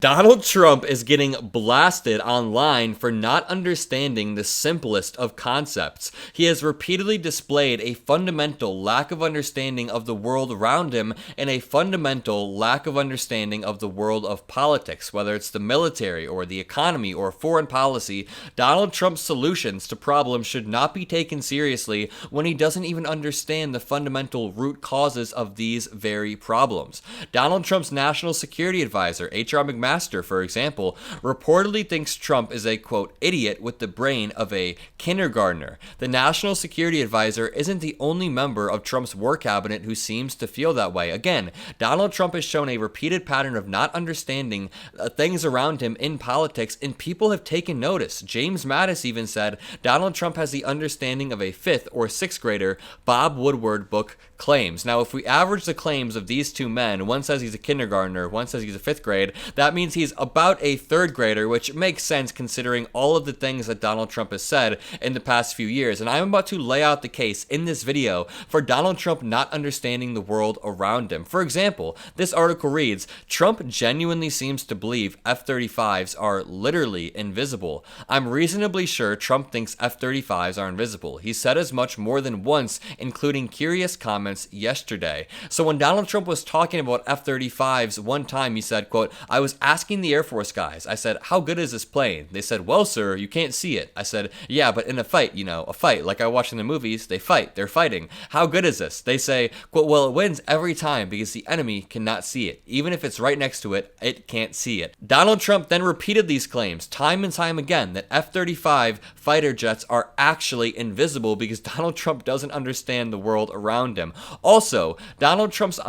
Donald Trump is getting blasted online for not understanding the simplest of concepts. He has repeatedly displayed a fundamental lack of understanding of the world around him and a fundamental lack of understanding of the world of politics, whether it's the military or the economy or foreign policy. Donald Trump's solutions to problems should not be taken seriously when he doesn't even understand the fundamental root causes of these very problems. Donald Trump's national security advisor, H.R. McMaster, for example, reportedly thinks Trump is a, quote, idiot with the brain of a kindergartner. The national security advisor isn't the only member of Trump's war cabinet who seems to feel that way. Again, Donald Trump has shown a repeated pattern of not understanding things around him in politics, and people have taken notice. James Mattis even said Donald Trump has the understanding of a 5th or 6th grader, Bob Woodward book claims. Now, if we average the claims of these two men, one says he's a kindergartner, one says he's a 5th grade, that means he's about a 3rd grader, which makes sense considering all of the things that Donald Trump has said in the past few years. And I'm about to lay out the case in this video for Donald Trump not understanding the world around him. For example, this article reads, Trump genuinely seems to believe F-35s are literally invisible. I'm reasonably sure Trump thinks F-35s are invisible. He said as much more than once, including curious comments yesterday. So when Donald Trump was talking about F-35s one time, he said, quote, I was asking the Air Force guys, I said, how good is this plane? They said, well, sir, you can't see it. I said, yeah, but in a fight, a fight, like I watch in the movies, they fight, they're fighting. How good is this? They say, quote, well, it wins every time because the enemy cannot see it. Even if it's right next to it, it can't see it. Donald Trump then repeated these claims time and time again that F-35 fighter jets are actually invisible because Donald Trump doesn't understand the world around him. Also, Donald Trump's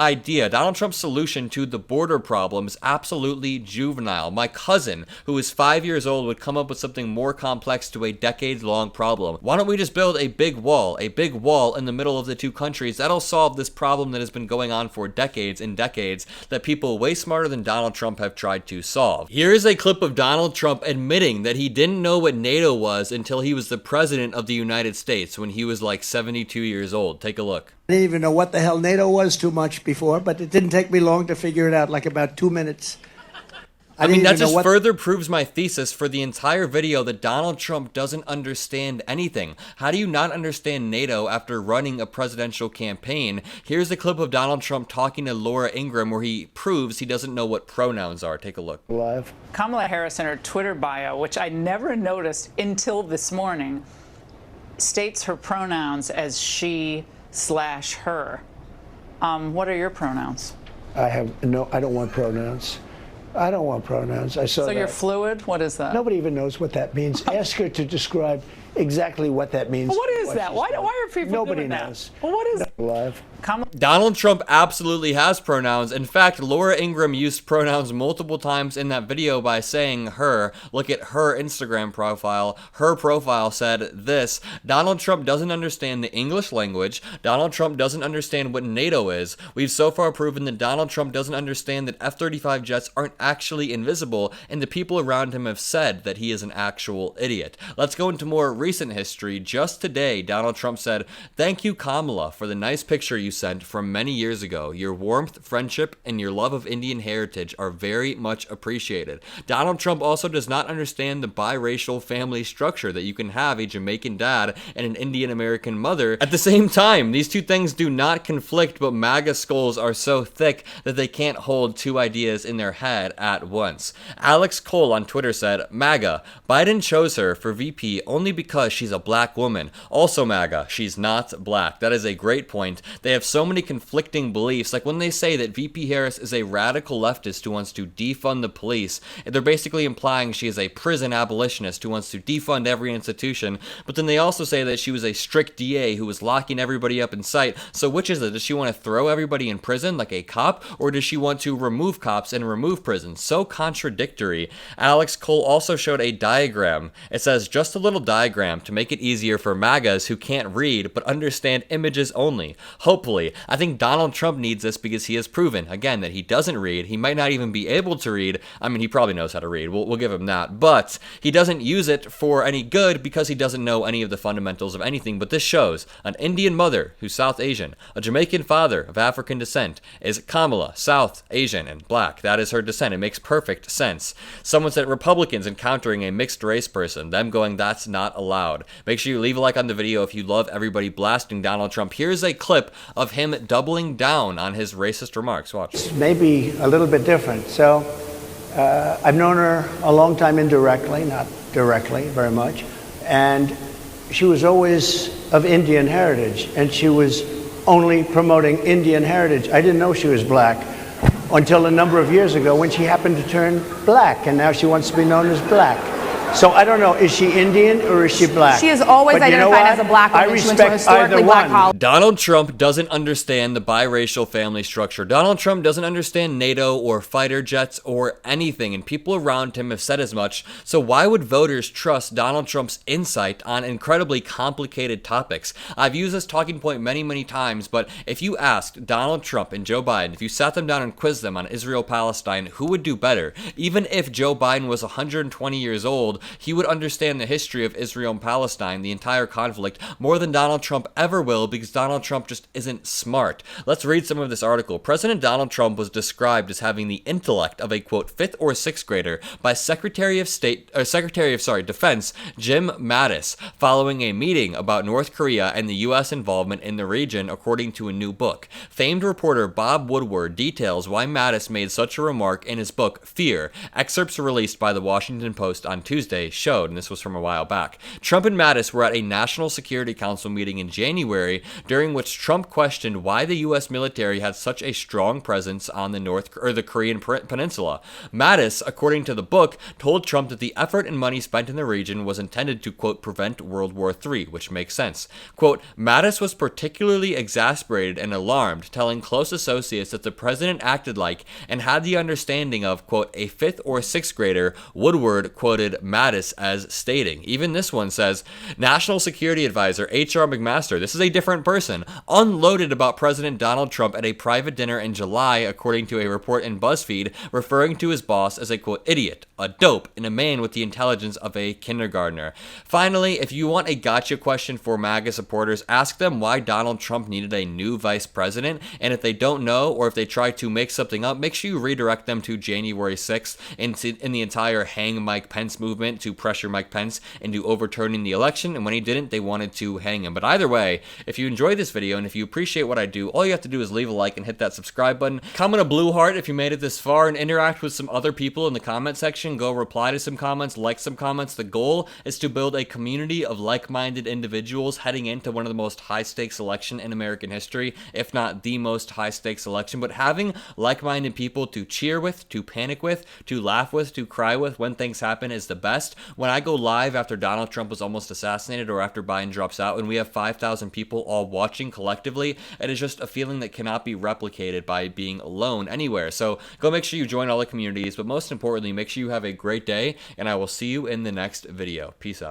solution to the border problem is absolutely juvenile. My cousin, who is 5 years old, would come up with something more complex to a decades-long problem. Why don't we just build a big wall in the middle of the two countries? That'll solve this problem that has been going on for decades and decades that people way smarter than Donald Trump have tried to solve. Here is a clip of Donald Trump admitting that he didn't know what NATO was until he was the president of the United States when he was like 72 years old. Take a look. I didn't even know what the hell NATO was too much before, but it didn't take me long to figure it out, like about 2 minutes. I mean, that just further proves my thesis for the entire video that Donald Trump doesn't understand anything. How do you not understand NATO after running a presidential campaign? Here's a clip of Donald Trump talking to Laura Ingraham where he proves he doesn't know what pronouns are. Take a look. Live. Kamala Harris in her Twitter bio, which I never noticed until this morning, states her pronouns as she/her. What are your pronouns? I don't want pronouns. I don't want pronouns. I saw that. So you're fluid? What is that? Nobody even knows what that means. Ask her to describe exactly what that means. Well, what is that? Why are people doing that? Nobody knows. Well, what is Live. Donald Trump absolutely has pronouns. In fact, Laura Ingraham used pronouns multiple times in that video by saying her. Look at her Instagram profile. Her profile said this. Donald Trump doesn't understand the English language. Donald Trump doesn't understand what NATO is. We've so far proven that Donald Trump doesn't understand that F-35 jets aren't actually invisible, and the people around him have said that he is an actual idiot. Let's go into more recent history. Just today, Donald Trump said, thank you, Kamala, for the nice picture you sent from many years ago. Your warmth, friendship, and your love of Indian heritage are very much appreciated. Donald Trump also does not understand the biracial family structure that you can have a Jamaican dad and an Indian American mother at the same time. These two things do not conflict, but MAGA skulls are so thick that they can't hold two ideas in their head at once. Alex Cole on Twitter said, MAGA, Biden chose her for VP only because she's a black woman. Also MAGA, she's not black. That is a great point. They have so many conflicting beliefs. Like when they say that VP Harris is a radical leftist who wants to defund the police, they're basically implying she is a prison abolitionist who wants to defund every institution. But then they also say that she was a strict DA who was locking everybody up in sight. So which is it? Does she want to throw everybody in prison like a cop, or does she want to remove cops and remove prisons? So contradictory. Alex Cole also showed a diagram. It says just a little diagram diagram to make it easier for MAGAs who can't read but understand images only. Hopefully. I think Donald Trump needs this because he has proven, again, that he doesn't read. He might not even be able to read. I mean, he probably knows how to read. We'll give him that. But he doesn't use it for any good because he doesn't know any of the fundamentals of anything. But this shows an Indian mother who's South Asian, a Jamaican father of African descent, is Kamala, South Asian and black. That is her descent. It makes perfect sense. Someone said Republicans encountering a mixed race person, them going, that's not allowed. Make sure you leave a like on the video if you love everybody blasting Donald Trump. Here's a clip of him doubling down on his racist remarks. Watch. Maybe a little bit different. So I've known her a long time indirectly, not directly very much. And she was always of Indian heritage, and she was only promoting Indian heritage. I didn't know she was black until a number of years ago when she happened to turn black, and now she wants to be known as black. So I don't know, is she Indian or is she black? She has always But you know identified what? as a black woman. I She went to a respect historically either black one. college. Donald Trump doesn't understand the biracial family structure. Donald Trump doesn't understand NATO or fighter jets or anything, and people around him have said as much. So why would voters trust Donald Trump's insight on incredibly complicated topics? I've used this talking point many, many times, but if you asked Donald Trump and Joe Biden, if you sat them down and quizzed them on Israel-Palestine, who would do better? Even if Joe Biden was 120 years old, he would understand the history of Israel and Palestine, the entire conflict, more than Donald Trump ever will, because Donald Trump just isn't smart. Let's read some of this article. President Donald Trump was described as having the intellect of a, quote, 5th or 6th grader by Secretary of Defense Jim Mattis following a meeting about North Korea and the U.S. involvement in the region, according to a new book. Famed reporter Bob Woodward details why Mattis made such a remark in his book, Fear. Excerpts released by the Washington Post on Tuesday showed, and this was from a while back, Trump and Mattis were at a National Security Council meeting in January, during which Trump questioned why the U.S. military had such a strong presence on the Korean Peninsula. Mattis, according to the book, told Trump that the effort and money spent in the region was intended to, quote, prevent World War III, which makes sense. Quote, Mattis was particularly exasperated and alarmed, telling close associates that the president acted like and had the understanding of, quote, a 5th or 6th grader. Woodward quoted Mattis as stating, even this one says, National Security Advisor H.R. McMaster, this is a different person, unloaded about President Donald Trump at a private dinner in July, according to a report in BuzzFeed, referring to his boss as a, quote, idiot, a dope, and a man with the intelligence of a kindergartner. Finally, if you want a gotcha question for MAGA supporters, ask them why Donald Trump needed a new vice president, and if they don't know, or if they try to make something up, make sure you redirect them to January 6th in the entire Hang Mike Pence movement to pressure Mike Pence into overturning the election, and when he didn't, they wanted to hang him. But either way, if you enjoyed this video and if you appreciate what I do, all you have to do is leave a like and hit that subscribe button. Comment a blue heart if you made it this far, and interact with some other people in the comment section. Go reply to some comments, like some comments. The goal is to build a community of like-minded individuals heading into one of the most high-stakes election in American history, if not the most high-stakes election. But having like-minded people to cheer with, to panic with, to laugh with, to cry with when things happen is the best. When I go live after Donald Trump was almost assassinated or after Biden drops out and we have 5,000 people all watching collectively, it is just a feeling that cannot be replicated by being alone anywhere. So go make sure you join all the communities, but most importantly, make sure you have a great day, and I will see you in the next video. Peace out.